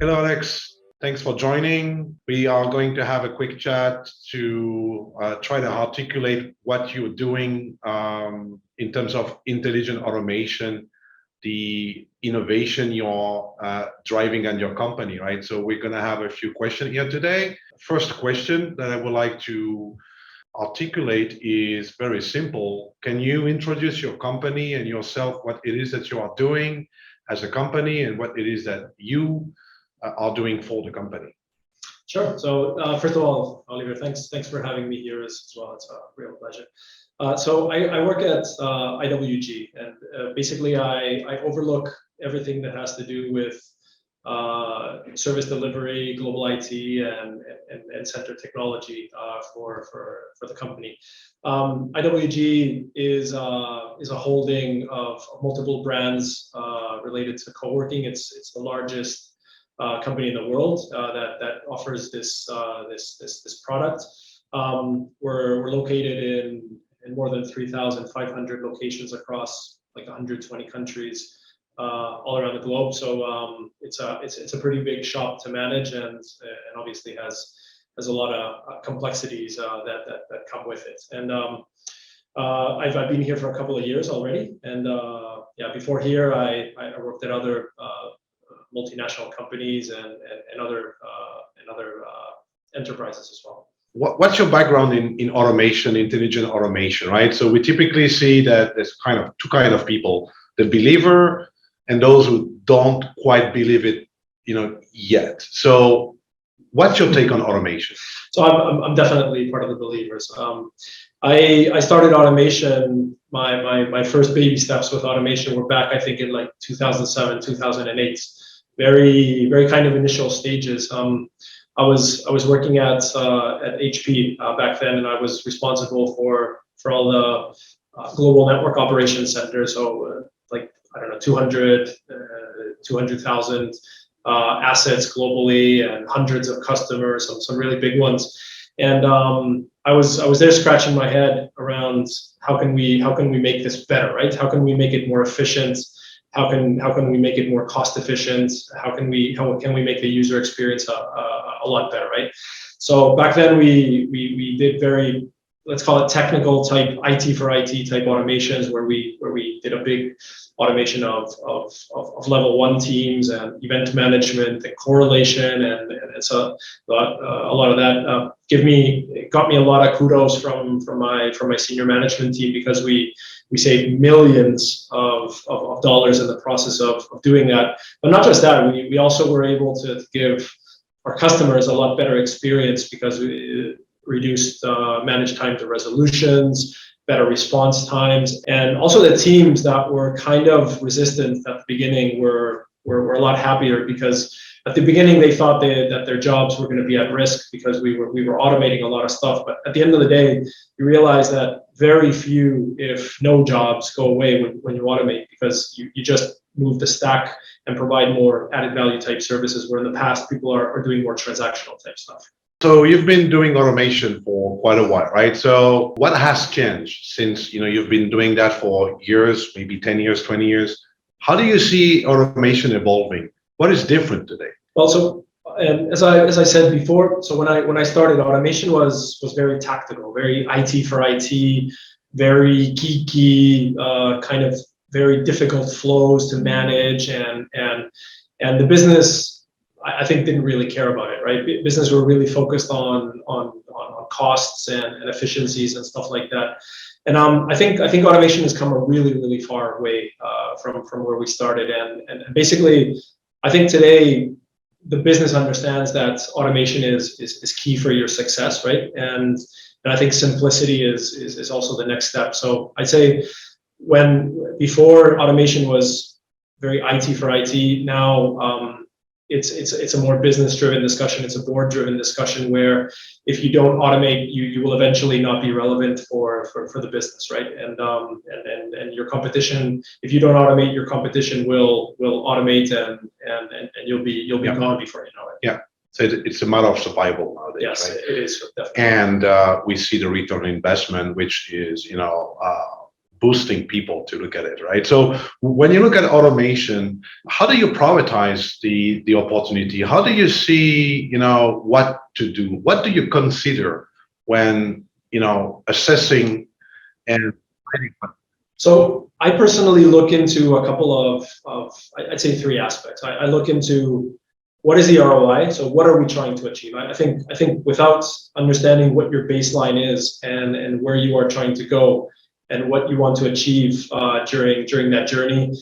Hello, Alex. Thanks for joining. We are going to have a quick chat to try to articulate what you're doing in terms of intelligent automation, the innovation you're driving on your company, right? So we're going to have a few questions here today. First question that I would like to articulate is very simple. Can you introduce your company and yourself, what it is that you are doing as a company and what it is that you are doing for the company? Sure. So first of all, Oliver, thanks for having me here as well. It's a real pleasure. So I work at IWG, and basically I overlook everything that has to do with service delivery, global IT, and center technology for the company. IWG is a holding of multiple brands related to co-working. It's the largest company in the world that offers this product. We're located in more than 3,500 locations across like 120 countries all around the globe. So it's a pretty big shop to manage, and obviously has a lot of complexities that come with it. And I've been here for a couple of years already, and before here I worked at other multinational companies and other enterprises as well. What's your background in automation, intelligent automation, right? So we typically see that there's two kind of people: the believer and those who don't quite believe it, yet. So what's your take on automation? So I'm definitely part of the believers. I started automation. My first baby steps with automation were back, I think, in like 2007, 2008. Very kind of initial stages. I was working at HP back then, and I was responsible for all the global network operations centers. So I don't know, 200,000 assets globally and hundreds of customers, some really big ones. And I was there scratching my head around how can we make this better, right? How can we make it more efficient? How can we make it more cost efficient? How can we make the user experience a lot better, right? So back then we did very, let's call it technical type IT for IT type automations, where we did a big automation of level 1 teams and event management and correlation, and so a lot of that got me a lot of kudos from my senior management team, because we saved millions of dollars in the process of doing that. But not just that, we also were able to give our customers a lot better experience, because we reduced managed time to resolutions, better response times, and also the teams that were kind of resistant at the beginning were a lot happier, because at the beginning they thought that their jobs were going to be at risk because we were automating a lot of stuff. But at the end of the day, you realize that very few, if no, jobs go away when you automate, because you just move the stack and provide more added value type services, where in the past people are doing more transactional type stuff. So you've been doing automation for quite a while, right? So what has changed since you've been doing that for years, maybe 10 years, 20 years? How do you see automation evolving? What is different today? Well, so as I said before, so when I started, automation was very tactical, very IT for IT, very geeky, kind of very difficult flows to manage, and the business, I think, didn't really care about it, right? Business were really focused on costs and efficiencies and stuff like that. And I think automation has come a really far way from where we started. And basically, I think today the business understands that automation is key for your success, right? And I think simplicity is also the next step. So I'd say before automation was very IT for IT, now it's a more business-driven discussion. It's a board-driven discussion, where if you don't automate, you will eventually not be relevant for the business, right? And your competition, if you don't automate, your competition will automate, and you'll be gone before you know it. Yeah. So it's a matter of survival nowadays. Yes, right? it is definitely. And we see the return on investment, which is boosting people to look at it, right? So when you look at automation, how do you prioritize the opportunity? How do you see, what to do? What do you consider when, assessing and planning? So I personally look into a couple of I'd say three aspects. I look into what is the ROI? So what are we trying to achieve? I think without understanding what your baseline is and where you are trying to go and what you want to achieve during that journey,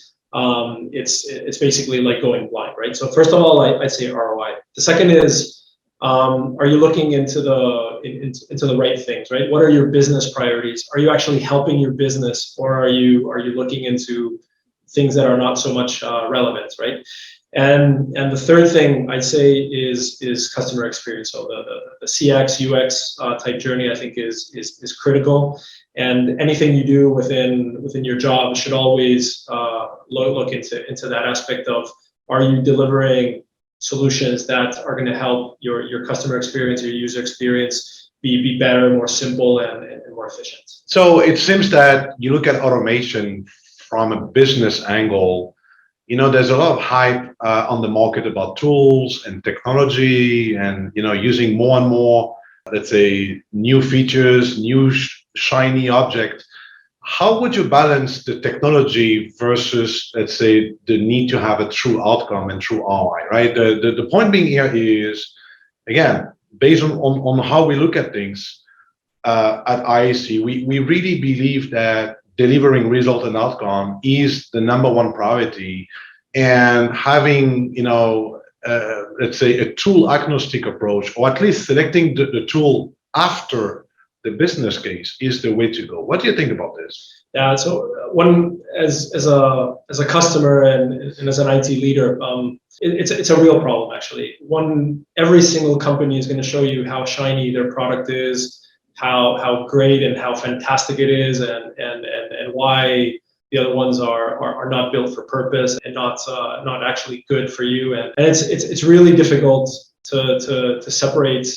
it's basically like going blind, right? So first of all, I'd say ROI. The second is, are you looking into the right things, right? What are your business priorities? Are you actually helping your business, or are you looking into things that are not so much relevant, right? And the third thing I'd say is customer experience. So the CX UX type journey, I think is critical. And anything you do within your job should always look into that aspect of, are you delivering solutions that are going to help your customer experience, your user experience be better, more simple, and more efficient. So it seems that you look at automation from a business angle. There's a lot of hype on the market about tools and technology and, using more and more, let's say, new features, new shiny object. How would you balance the technology versus, let's say, the need to have a true outcome and true ROI, right? The point being here is, again, based on how we look at things at IAC, we really believe that delivering result and outcome is the number one priority, and having, let's say, a tool agnostic approach, or at least selecting the tool after the business case, is the way to go. What do you think about this? Yeah, so one, as a customer and as an IT leader, it's a real problem actually. Every single company is going to show you how shiny their product is, how great and how fantastic it is, and why the other ones are not built for purpose and not actually good for you. And it's really difficult to separate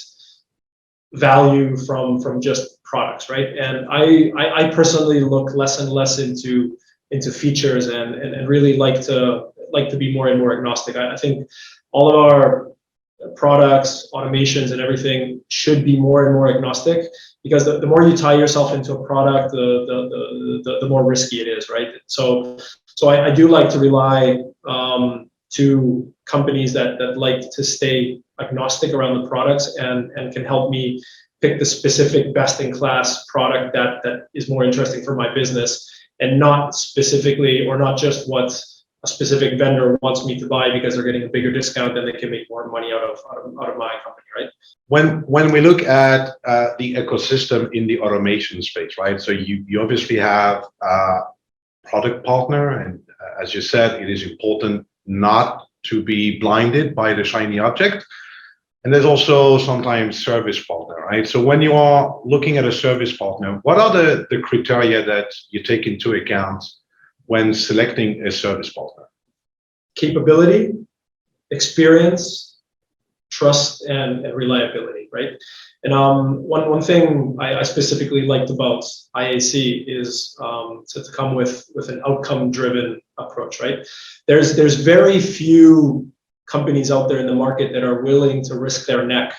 value from just products, right? And I personally look less and less into features and really like to be more and more agnostic. I think all of our products, automations, and everything should be more and more agnostic, because the more you tie yourself into a product, the more risky it is, right? So I do like to rely to companies that like to stay agnostic around the products and can help me pick the specific best-in-class product that is more interesting for my business, and not specifically, or not just what a specific vendor wants me to buy because they're getting a bigger discount and they can make more money out of my company, right? When we look at the ecosystem in the automation space, right? So you obviously have a product partner, and as you said, it is important not to be blinded by the shiny object. And there's also sometimes service partner, right? So when you are looking at a service partner, what are the criteria that you take into account when selecting a service partner? Capability, experience, trust, and reliability, right? And one thing I specifically liked about IAC is to come with an outcome-driven approach, right? There's very few companies out there in the market that are willing to risk their neck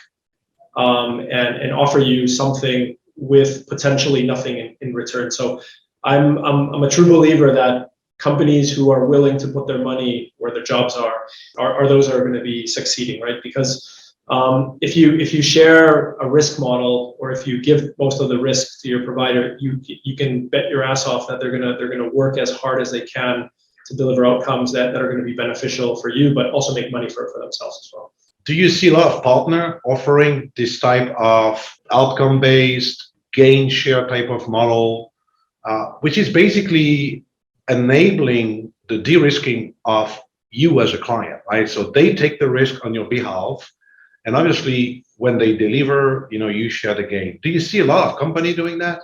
and offer you something with potentially nothing in return. So I'm a true believer that companies who are willing to put their money where their jobs are those that are going to be succeeding, right? Because if you share a risk model, or if you give most of the risk to your provider, you can bet your ass off that they're gonna work as hard as they can to deliver outcomes that are going to be beneficial for you, but also make money for themselves as well. Do you see a lot of partner offering this type of outcome-based gain share type of model, which is basically enabling the de-risking of you as a client, right? So they take the risk on your behalf, and obviously when they deliver, you share the gain. Do you see a lot of company doing that?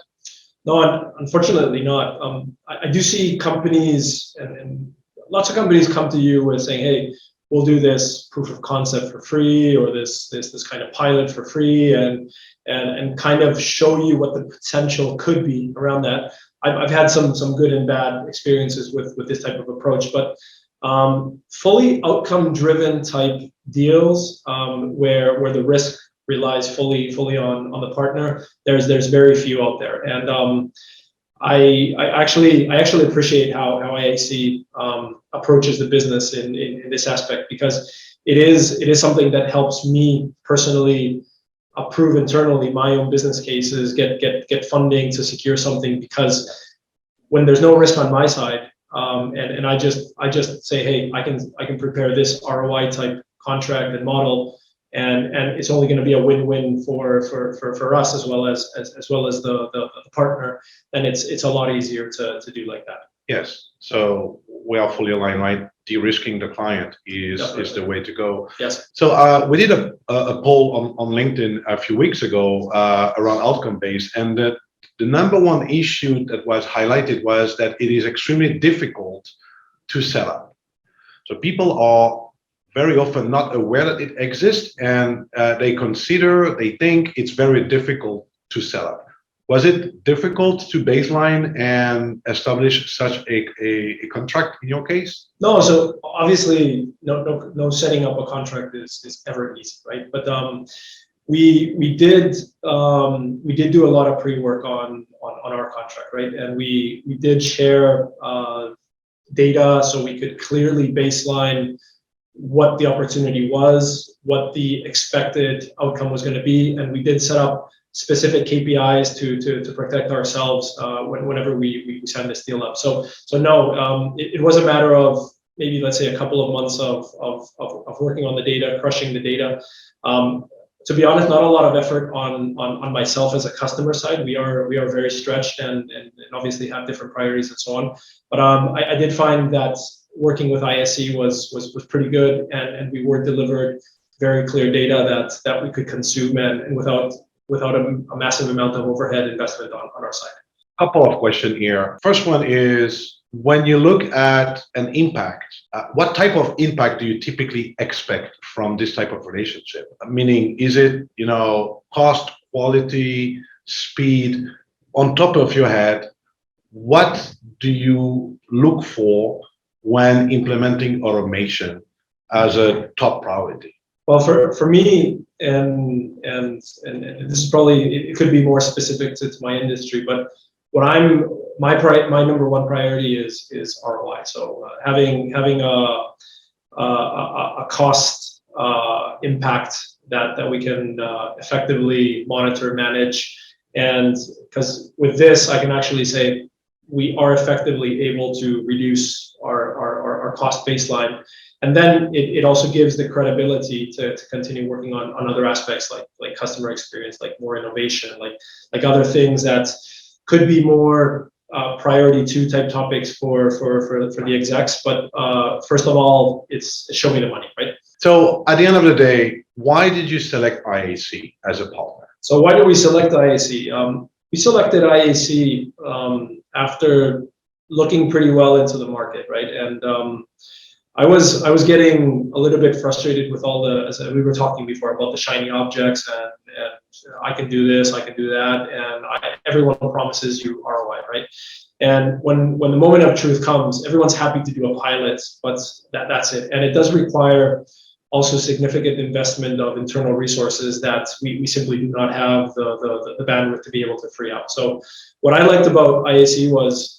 No, unfortunately not. I do see companies, and lots of companies come to you with saying, "Hey, we'll do this proof of concept for free, or this kind of pilot for free," and kind of show you what the potential could be around that. I've had some good and bad experiences with this type of approach, but fully outcome-driven type deals where the risk relies fully on the partner, there's very few out there, and I actually appreciate how IAC approaches the business in this aspect, because it is something that helps me personally approve internally my own business cases, get funding to secure something, because when there's no risk on my side, and I just say, hey, I can prepare this ROI type contract and model, and it's only going to be a win-win for us as well as the partner, then it's a lot easier to do like that. Yes, so we are fully aligned, right? De-risking the client is the way to go. Yes. So we did a poll on LinkedIn a few weeks ago around outcome-based, and the number one issue that was highlighted was that it is extremely difficult to sell up. So people are very often not aware that it exists, and they think it's very difficult to sell up. Was it difficult to baseline and establish such a contract in your case? No, so obviously no setting up a contract is ever easy, right? But we did do a lot of pre-work on our contract, right? And we did share data so we could clearly baseline what the opportunity was, what the expected outcome was going to be, and we did set up specific KPIs to protect ourselves whenever we signed this deal up. So no, it was a matter of maybe, let's say, a couple of months of working on the data, crushing the data. To be honest, not a lot of effort on myself as a customer side. We are very stretched and obviously have different priorities and so on. But I did find that working with IAC was pretty good, and we were delivered very clear data that we could consume and without a massive amount of overhead investment on our side. Couple of questions here. First one is, when you look at an impact, what type of impact do you typically expect from this type of relationship? Meaning, is it, cost, quality, speed? On top of your head, what do you look for when implementing automation as a top priority? Well, for me, and this is probably, it could be more specific to my industry, but my number one priority is ROI. So having a cost impact that we can effectively monitor, manage, and because with this I can actually say we are effectively able to reduce our cost baseline. And then it also gives the credibility to continue working on other aspects like customer experience, like more innovation, like other things that could be more priority 2 type topics for the execs. But first of all, it's show me the money, right? So at the end of the day, why did you select IAC as a partner? So why did we select IAC? We selected IAC after looking pretty well into the market, right? And I was getting a little bit frustrated with all as we were talking before about the shiny objects and I can do this, I can do that, and everyone promises you ROI, right? And when the moment of truth comes, everyone's happy to do a pilot, but that's it. And it does require also significant investment of internal resources that we simply do not have the bandwidth to be able to free up. So what I liked about IAC was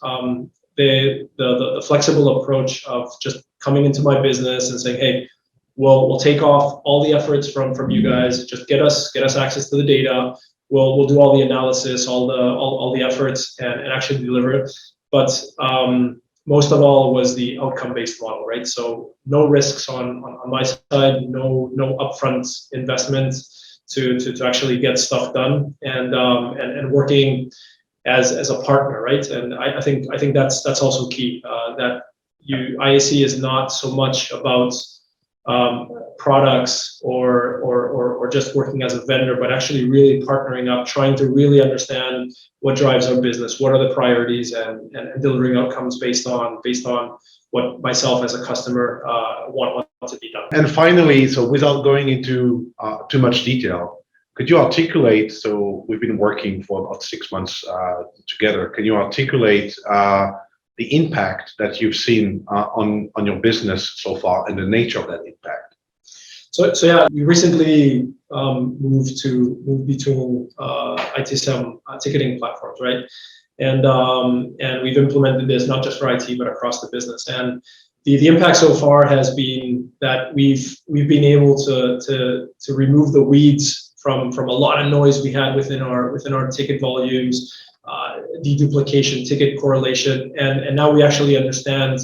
the flexible approach of just coming into my business and saying, hey, we'll take off all the efforts from you guys, just get us access to the data. We'll do all the analysis, all the efforts, and actually deliver it. But most of all was the outcome-based model, right? So no risks on my side, no upfront investment to actually get stuff done, and working as a partner, right? And I think that's also key. That IAC is not so much about products or just working as a vendor, but actually really partnering up, trying to really understand what drives our business, what are the priorities, and delivering outcomes based on what myself as a customer want to be done. And finally, so without going into too much detail, Could you articulate, so we've been working for about 6 months together, can you articulate the impact that you've seen on your business so far and the nature of that impact? So yeah, we recently moved between ITSM ticketing platforms, right? And we've implemented this not just for IT but across the business. And the impact so far has been that we've been able to remove the weeds from a lot of noise we had within our ticket volumes, deduplication, ticket correlation, and now we actually understand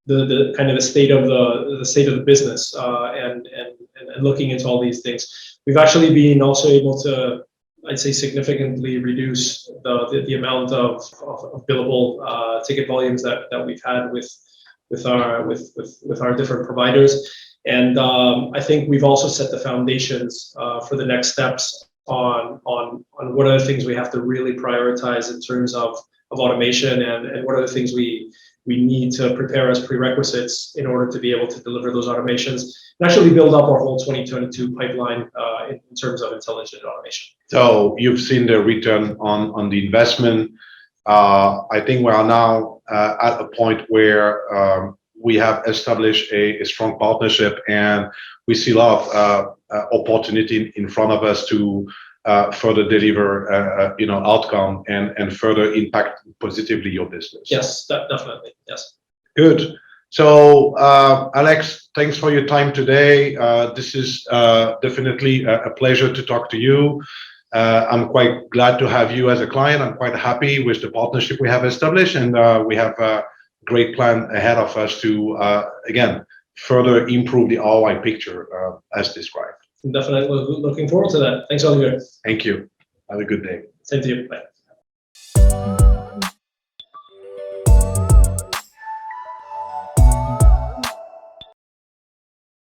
the kind of the state of the business, and looking into all these things. We've actually been also able to, I'd say, significantly reduce the amount of billable ticket volumes that we've had with our different providers. And I think we've also set the foundations for the next steps on what are the things we have to really prioritize in terms of automation, and what are the things we need to prepare as prerequisites in order to be able to deliver those automations and actually build up our whole 2022 pipeline in terms of intelligent automation. So you've seen the return on the investment. I think we are now at a point where we have established a strong partnership, and we see a lot of opportunity in front of us to further deliver outcome and further impact positively your business. Yes, definitely. Yes. Good. So Alex, thanks for your time today. This is definitely a pleasure to talk to you. I'm quite glad to have you as a client. I'm quite happy with the partnership we have established, and we have a great plan ahead of us to, again, further improve the ROI picture as described. Definitely looking forward to that. Thanks, Olivier. Thank you. Have a good day. Same to you. Bye.